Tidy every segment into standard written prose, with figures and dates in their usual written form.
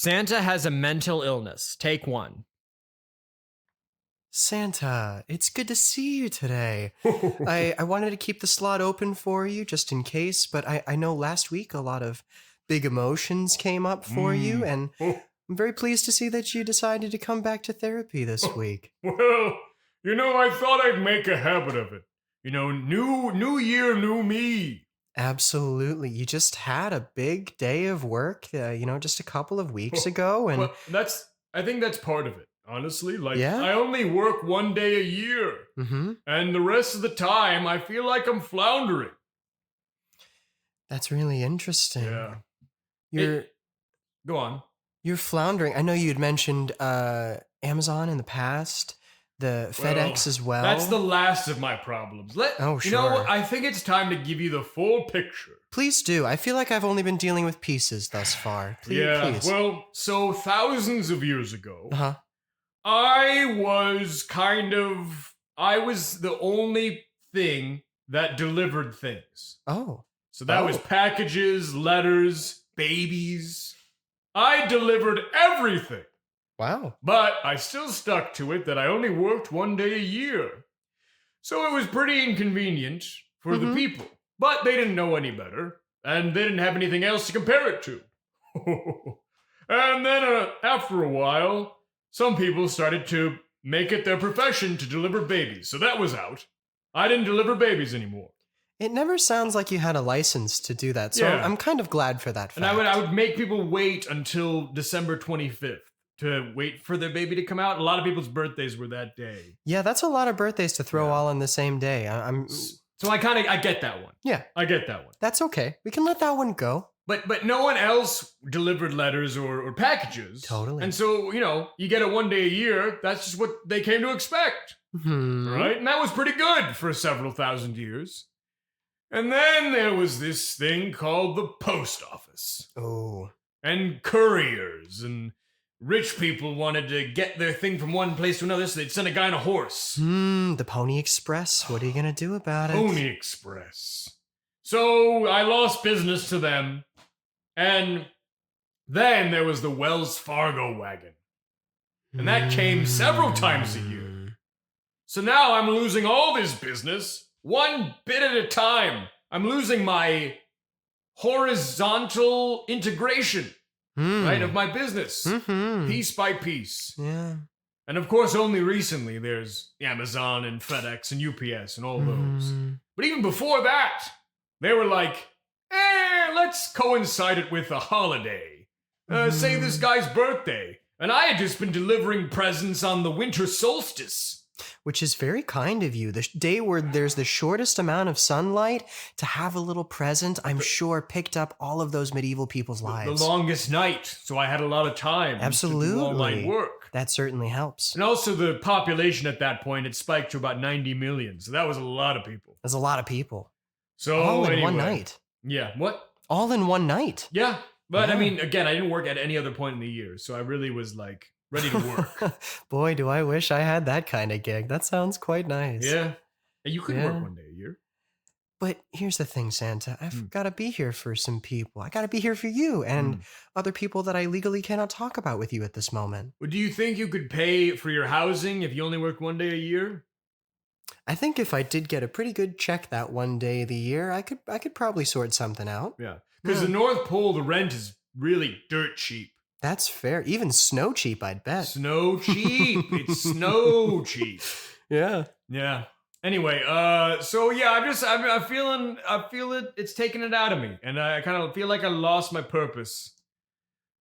Santa has a mental illness. Take one. Santa, it's good to see you today. I wanted to keep the slot open for you just in case, but I know last week a lot of big emotions came up for you, and Oh, I'm very pleased to see that you decided to come back to therapy this week. well, I thought I'd make a habit of it. New year, new me. Absolutely. You just had a big day of work, just a couple of weeks ago, and Well, I think that's part of it. Honestly, Yeah? I only work one day a year, and the rest of the time I feel like I'm floundering. that's really interesting. Yeah. You're Go on. you're floundering. I know you'd mentioned Amazon in the past, the FedEx as well. That's the last of my problems. Oh, You know, sure. I think it's time to give you the full picture. Please do. I feel like I've only been dealing with pieces thus far. Please. Well, so thousands of years ago, Uh-huh. I was the only thing that delivered things. Oh. So that was packages, letters, babies. I delivered everything. Wow. But I still stuck to it that I only worked one day a year. So it was pretty inconvenient for the people. But they didn't know any better, and they didn't have anything else to compare it to. And then after a while, some people started to make it their profession to deliver babies. So that was out. I didn't deliver babies anymore. It never sounds like you had a license to do that, so Yeah. I'm kind of glad for that fact. And I would make people wait until December 25th to wait for their baby to come out. A lot of people's birthdays were that day. Yeah, that's a lot of birthdays to throw all on the same day. So I get that one. Yeah. I get that one. That's okay. We can let that one go. But no one else delivered letters or packages. Totally. And so, you get it one day a year. That's just what they came to expect. Right? And that was pretty good for several thousand years. And then there was this thing called the post office. Oh. And couriers. And rich people wanted to get their thing from one place to another, so they'd send a guy on a horse. The Pony Express. What are you going to do about it? Pony Express. So I lost business to them. And then there was the Wells Fargo wagon. And that came several times a year. So now I'm losing all this business, one bit at a time. I'm losing my horizontal integration, right, of my business, piece by piece. Yeah. And of course, only recently there's Amazon and FedEx and UPS and all those. But even before that, they were like, let's coincide it with a holiday. Say this guy's birthday. And I had just been delivering presents on the winter solstice. Which is very kind of you. The day where there's the shortest amount of sunlight, to have a little present, I'm sure picked up all of those medieval people's lives. The longest night, so I had a lot of time Absolutely. to do all my work. That certainly helps. And also the population at that point had spiked to about 90 million, so that was a lot of people. There's a lot of people. So All in one anyway. night. Yeah, what? All in one night. Yeah, but Yeah. I mean, again, I didn't work at any other point in the year, so I really was like ready to work. Boy, do I wish I had that kind of gig. That sounds quite nice. Yeah. And you could Yeah. work one day a year. But here's the thing, Santa. I've got to be here for some people. I got to be here for you and other people that I legally cannot talk about with you at this moment. Well, do you think you could pay for your housing if you only worked one day a year? I think if I did get a pretty good check that one day of the year, I could probably sort something out. Yeah. Because the North Pole, the rent is really dirt cheap. That's fair. Even snow cheap, I'd bet. Snow cheap. It's snow cheap. Yeah. Yeah. Anyway, so yeah, I feel it. It's taking it out of me, and I kind of feel like I lost my purpose.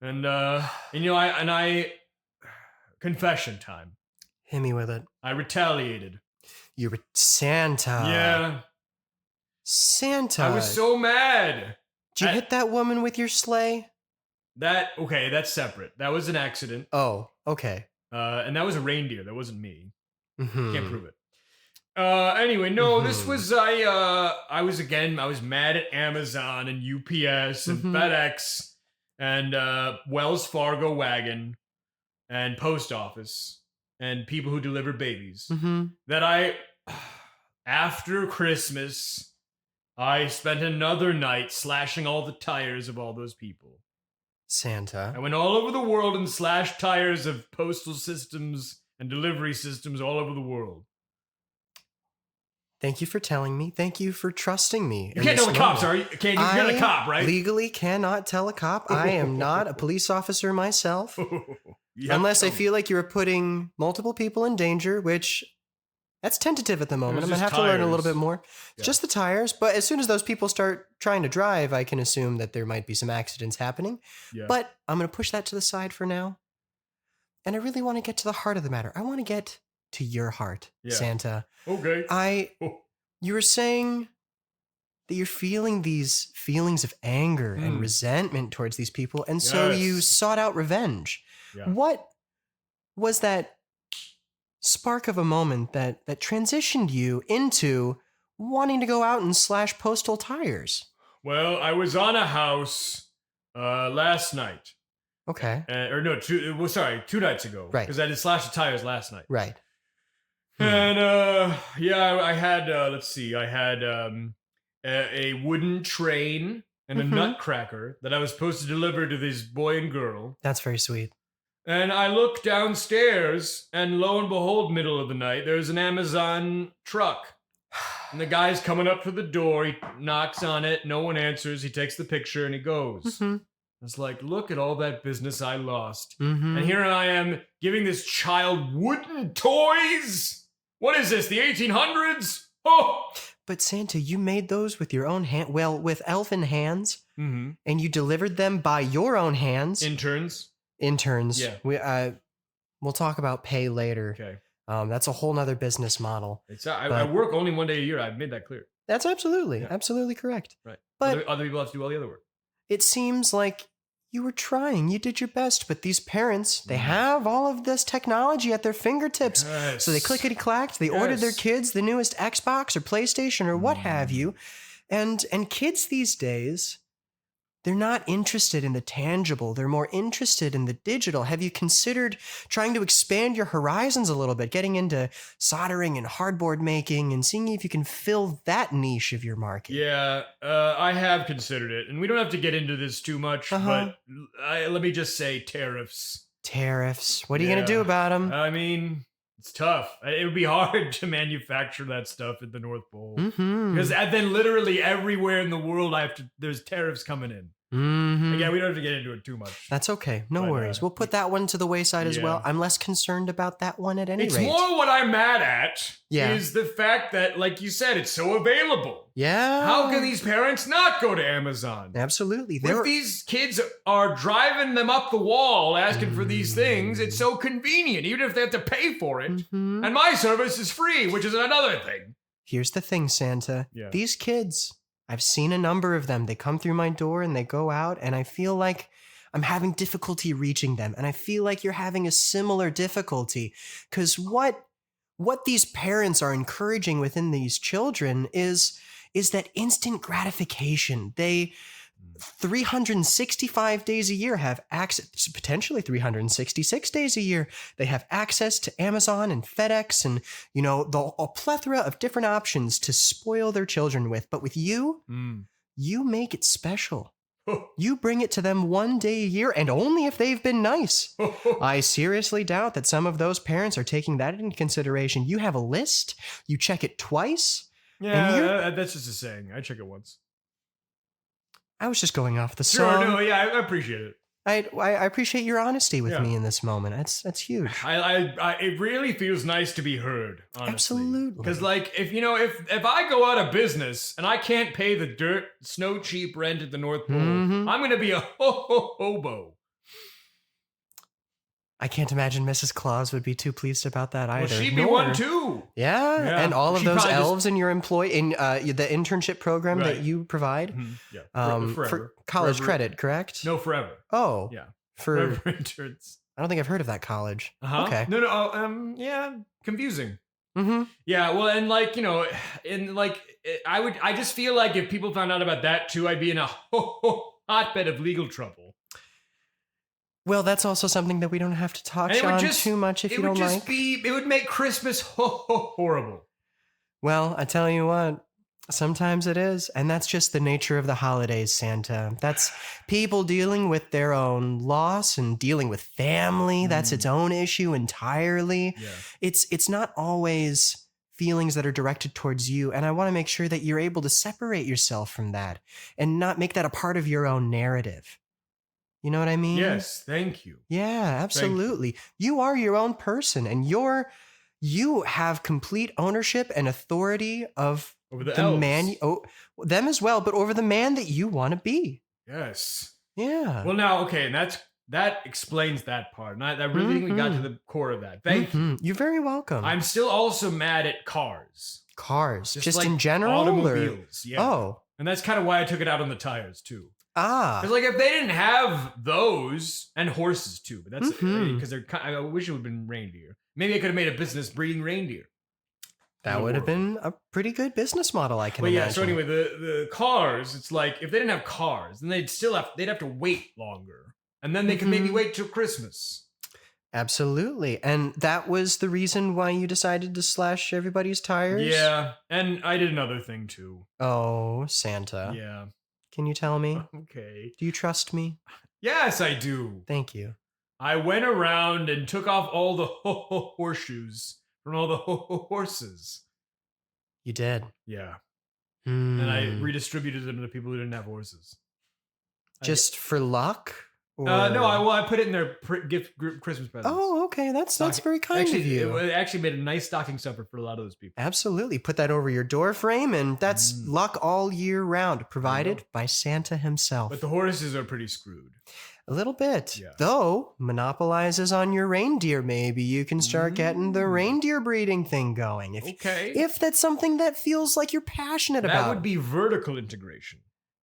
And I confession time. Hit me with it. I retaliated. You were Santa. Yeah. Santa. I was so mad. Did you hit that woman with your sleigh? Okay, that's separate. That was an accident. Oh, okay. And that was a reindeer. That wasn't me. Mm-hmm. Can't prove it. Anyway, no, this was I was mad at Amazon and UPS and FedEx and Wells Fargo wagon and post office and people who deliver babies. That after Christmas, I spent another night slashing all the tires of all those people. Santa. I went all over the world and slashed tires of postal systems and delivery systems all over the world. Thank you for telling me. Thank you for trusting me. You can't tell the cops, are you? You're not a cop, right? Legally cannot tell a cop. I am not a police officer myself. Yeah, Unless I feel like you're putting multiple people in danger, which that's tentative at the moment. I'm going to have to learn a little bit more. It's just the tires. But as soon as those people start trying to drive, I can assume that there might be some accidents happening. Yeah. But I'm going to push that to the side for now. And I really want to get to the heart of the matter. I want to get to your heart, Santa. Okay. You were saying that you're feeling these feelings of anger and resentment towards these people. And so you sought out revenge. Yeah. What was that spark of a moment that transitioned you into wanting to go out and slash postal tires? Well, I was on a house last night. Okay. 2 nights ago. Right. Because I did slash the tires last night. Right. And I had a wooden train and a nutcracker that I was supposed to deliver to this boy and girl. That's very sweet. And I look downstairs, and lo and behold, middle of the night, there's an Amazon truck. And the guy's coming up to the door, he knocks on it, no one answers, he takes the picture, and he goes. It's like, look at all that business I lost. And here I am giving this child wooden toys? What is this, the 1800s? Oh! But Santa, you made those with your own hand, with elfin hands, and you delivered them by your own hands. Interns. Yeah. We'll talk about pay later. Okay. That's a whole nother business model. I work only one day a year. I've made that clear. That's absolutely correct. Right. But other people have to do all the other work. It seems like you were trying. You did your best. But these parents, they have all of this technology at their fingertips. Yes. So they clickety-clacked. They ordered their kids the newest Xbox or PlayStation or what have you. And kids these days, they're not interested in the tangible. They're more interested in the digital. Have you considered trying to expand your horizons a little bit, getting into soldering and hardboard making and seeing if you can fill that niche of your market? Yeah, I have considered it. And we don't have to get into this too much, but let me just say tariffs. Tariffs. What are you going to do about them? I mean, it's tough. It would be hard to manufacture that stuff at the North Pole. Because then literally everywhere in the world, there's tariffs coming in. Again, we don't have to get into it too much. That's okay. No worries. We'll put that one to the wayside as well. I'm less concerned about that one at any rate. It's more what I'm mad at is the fact that, like you said, it's so available. Yeah. How can these parents not go to Amazon? Absolutely. If these kids are driving them up the wall asking for these things, it's so convenient, even if they have to pay for it. And my service is free, which is another thing. Here's the thing, Santa. These kids, I've seen a number of them. They come through my door and they go out, and I feel like I'm having difficulty reaching them. And I feel like you're having a similar difficulty. Because what these parents are encouraging within these children is that instant gratification. They 365 days a year have access, potentially 366 days a year, they have access to Amazon and FedEx and, a plethora of different options to spoil their children with. But with you, you make it special. You bring it to them one day a year, and only if they've been nice. I seriously doubt that some of those parents are taking that into consideration. You have a list, you check it twice. Yeah, that's just a saying. I check it once. I was just going off the song. Sure, no, yeah, I appreciate it. I appreciate your honesty with me in this moment. That's huge. It really feels nice to be heard, honestly. Absolutely. Because, like, if I go out of business and I can't pay the dirt, snow cheap rent at the North Pole, I'm going to be a hobo. I can't imagine Mrs. Claus would be too pleased about that either. Well, she'd be one too. Yeah, and all of those elves in your the internship program that you provide. For college credit, correct? No, forever. Oh, yeah, forever interns. I don't think I've heard of that college. Okay. No. Yeah, confusing. Yeah, well, and I just feel like if people found out about that too, I'd be in a hotbed of legal trouble. Well, that's also something that we don't have to touch on too much if you don't like. It would make Christmas horrible. Well, I tell you what, Sometimes it is. And that's just the nature of the holidays, Santa. That's people dealing with their own loss and dealing with family. That's its own issue entirely. Yeah. It's not always feelings that are directed towards you. And I want to make sure that you're able to separate yourself from that and not make that a part of your own narrative. You know what I mean? Yes, thank you. Yeah, absolutely. You are your own person, and you have complete ownership and authority of Over the man, elves. them as well, but over the man that you want to be. Yes. Yeah. Well, now, okay, and that explains that part. And I really think we got to the core of that. Thank you. You're very welcome. I'm still also mad at cars. Cars, just like in general, automobiles. or? Yeah. Oh, And that's kind of why I took it out on the tires too. ah, Because like if they didn't have those and horses too, but that's because they're. I wish it would have been reindeer. Maybe I could have made a business breeding reindeer. that would have been a pretty good business model, I can But imagine. yeah, so anyway, the cars, it's like if they didn't have cars, then they'd have to wait longer, and then they could maybe wait till Christmas. Absolutely. And that was the reason why you decided to slash everybody's tires? Yeah, and I did another thing too. Oh, Santa. Yeah. Can you tell me? Okay. Do you trust me? Yes, I do. Thank you. I went around and took off all the horseshoes from all the horses. You did. Yeah. Hmm. And I redistributed them to the people who didn't have horses. Just for luck? Or... No, I put it in their gift group Christmas presents. Oh, okay. That's very kind actually, of you. It actually made a nice stocking stuffer for a lot of those people. Absolutely. Put that over your door frame, and that's luck all year round, provided by Santa himself. But the horses are pretty screwed. A little bit. Yeah. Though, monopolizes on your reindeer, maybe you can start getting the reindeer breeding thing going. Okay. If that's something that feels like you're passionate about. That would be vertical integration.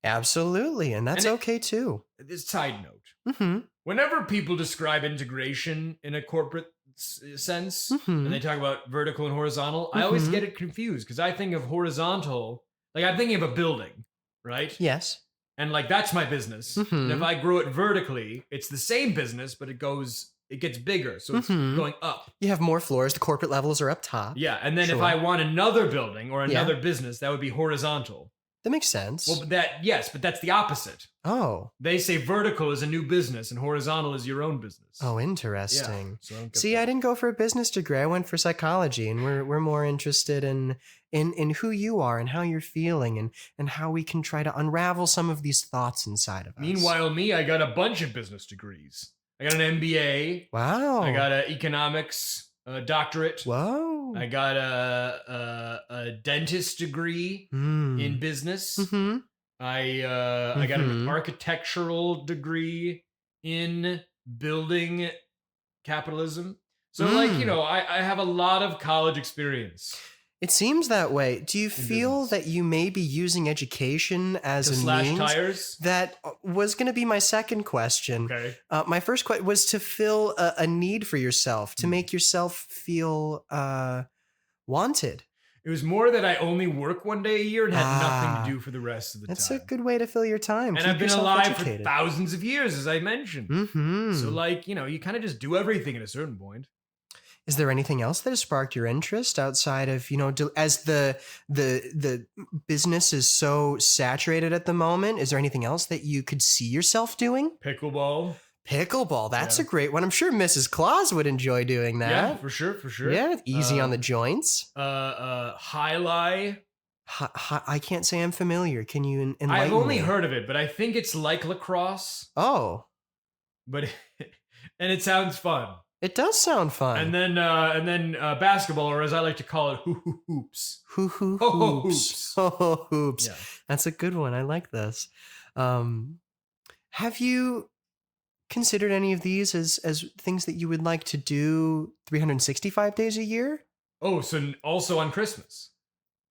Absolutely, and that's okay too. This side note. Mm-hmm. Whenever people describe integration in a corporate sense, and they talk about vertical and horizontal, I always get it confused because I think of horizontal, like I'm thinking of a building, right? Yes. And like that's my business. And if I grow it vertically, it's the same business, but it gets bigger. So it's going up. You have more floors. The corporate levels are up top. Yeah. And then if I want another building or another business, that would be horizontal. That makes sense. Well, but that's the opposite. Oh. They say vertical is a new business and horizontal is your own business. Oh, interesting. Yeah, so I don't get See, that. I didn't go for a business degree. I went for psychology, and we're more interested in who you are and how you're feeling and how we can try to unravel some of these thoughts inside of us. Meanwhile, I got a bunch of business degrees. I got an MBA. Wow. I got an economics doctorate. Whoa. I got a dentist degree in business. I got an architectural degree in building capitalism. So I have a lot of college experience. It seems that way. Do you feel business. that you may be using education as To a slash means? tires? That was going to be my second question. Okay. My first question was to fill a need for yourself, to make yourself feel wanted. It was more that I only work one day a year and had nothing to do for the rest of the That's time. a good way to fill your time. And Keep I've been yourself alive educated. for thousands of years, as I mentioned. So you kind of just do everything at a certain point. Is there anything else that has sparked your interest outside of, as the business is so saturated at the moment? Is there anything else that you could see yourself doing? Pickleball. Pickleball. That's a great one. I'm sure Mrs. Claus would enjoy doing that. Yeah, for sure. Yeah, easy on the joints. Highlight. I can't say I'm familiar. Can you enlighten I've only me? heard of it, but I think it's like lacrosse. Oh, But and it sounds fun. it does sound fun. And then basketball, or as I like to call it, hoops. Hoo-hoo Ho-ho hoops. Ho-ho hoops. Yeah. That's a good one. I like this. Have you considered any of these as things that you would like to do 365 days a year? Oh, so also on Christmas.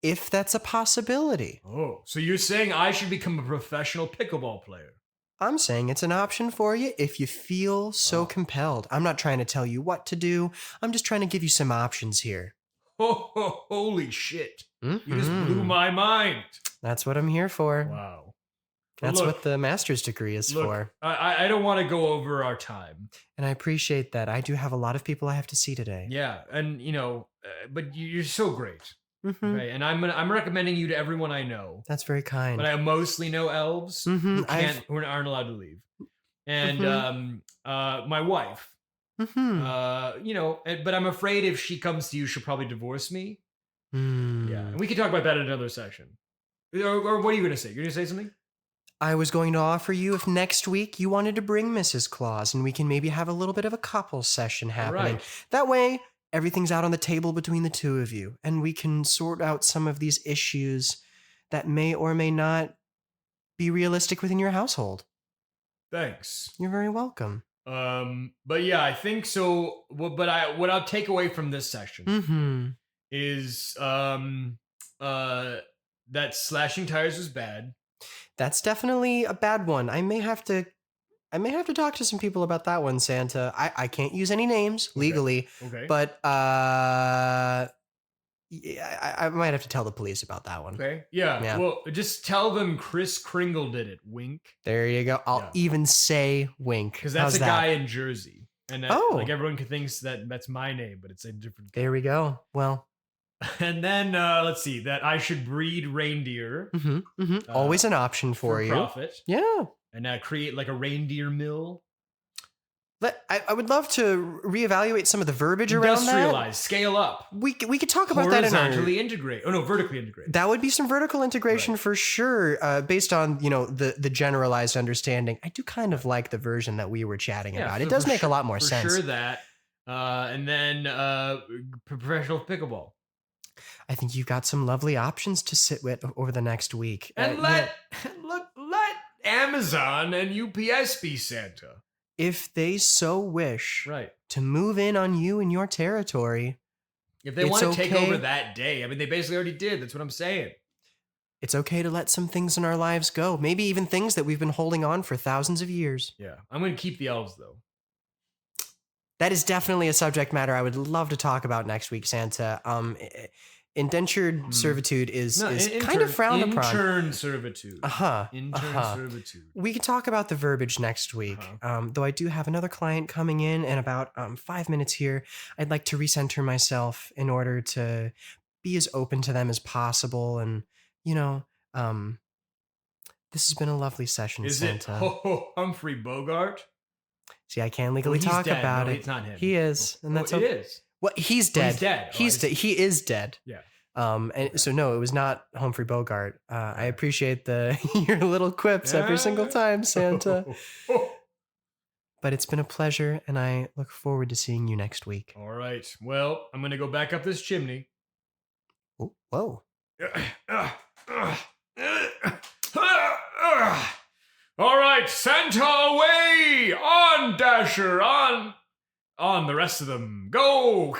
If that's a possibility. Oh, so you're saying I should become a professional pickleball player? I'm saying it's an option for you if you feel so compelled. I'm not trying to tell you what to do. I'm just trying to give you some options here. Holy shit. You just blew my mind. That's what I'm here for. Wow. That's Look, what the master's degree is for. I don't want to go over our time. And I appreciate that. I do have a lot of people I have to see today. Yeah, and but you're so great. Mhm. Okay, and I'm recommending you to everyone I know, That's very kind. but I mostly know elves Mhm, who aren't allowed to leave, and Mhm. my wife. Mhm. But I'm afraid if she comes to you, she'll probably divorce me. Yeah, Hmm. and we can talk about that in another session. Or what are you gonna say? You're gonna say something? I was going to offer you if next week you wanted to bring Mrs. Claus and we can maybe have a little bit of a couple session happening. Right. That way, everything's out on the table between the two of you and we can sort out some of these issues that may or may not be realistic within your household. Thanks. You're very welcome. But yeah, I think so. What I'll take away from this session Mm-hmm. is that slashing tires was bad. That's definitely a bad one. I may have to talk to some people about that one, Santa. I can't use any names legally, Okay. but yeah, I might have to tell the police about that one. Okay. Yeah. Yeah. Well, just tell them Chris Kringle did it. Wink. There you go. I'll Yeah. even say wink. Because that's How's a that? guy in Jersey, and Oh. everyone thinks that's my name, but it's a different. There we go. Well, And then let's see that I should breed reindeer always an option for you. profit, Yeah. and create like a reindeer mill. I would love to reevaluate some of the verbiage around that. Industrialize, scale up, We could talk about that in our. horizontally integrate. Oh no, vertically integrate. That would be some vertical integration Right. for sure, based on the generalized understanding. I do kind of like the version that we were chatting about. It does make a lot more for sense. sure that. And then professional pickleball. I think you've got some lovely options to sit with over the next week. And yeah, let Amazon and UPS be Santa. if they so wish Right. to move in on you in your territory, If they It's want to take okay. over that day, I mean, they basically already did. That's what I'm saying. it's okay to let some things in our lives go. Maybe even things that we've been holding on for thousands of years. Yeah. I'm going to keep the elves, though. That is definitely a subject matter I would love to talk about next week, Santa. Indentured servitude is kind of frowned upon. Intern servitude. Uh-huh. Intern servitude. We can talk about the verbiage next week. Though I do have another client coming in about 5 minutes here. I'd like to recenter myself in order to be as open to them as possible. And, this has been a lovely session, Is Santa. it Humphrey Bogart? See, I can't legally he's talk dead. about No, it. it's not him. He is. And that's it is. Well, he's dead. he's dead. Oh, He is dead. Yeah. And so no, it was not Humphrey Bogart. I appreciate your little quips every single time, Santa. But it's been a pleasure, and I look forward to seeing you next week. All right. Well, I'm going to go back up this chimney. Oh, whoa. All right, Santa away! On, Dasher, on! On, the rest of them. Go!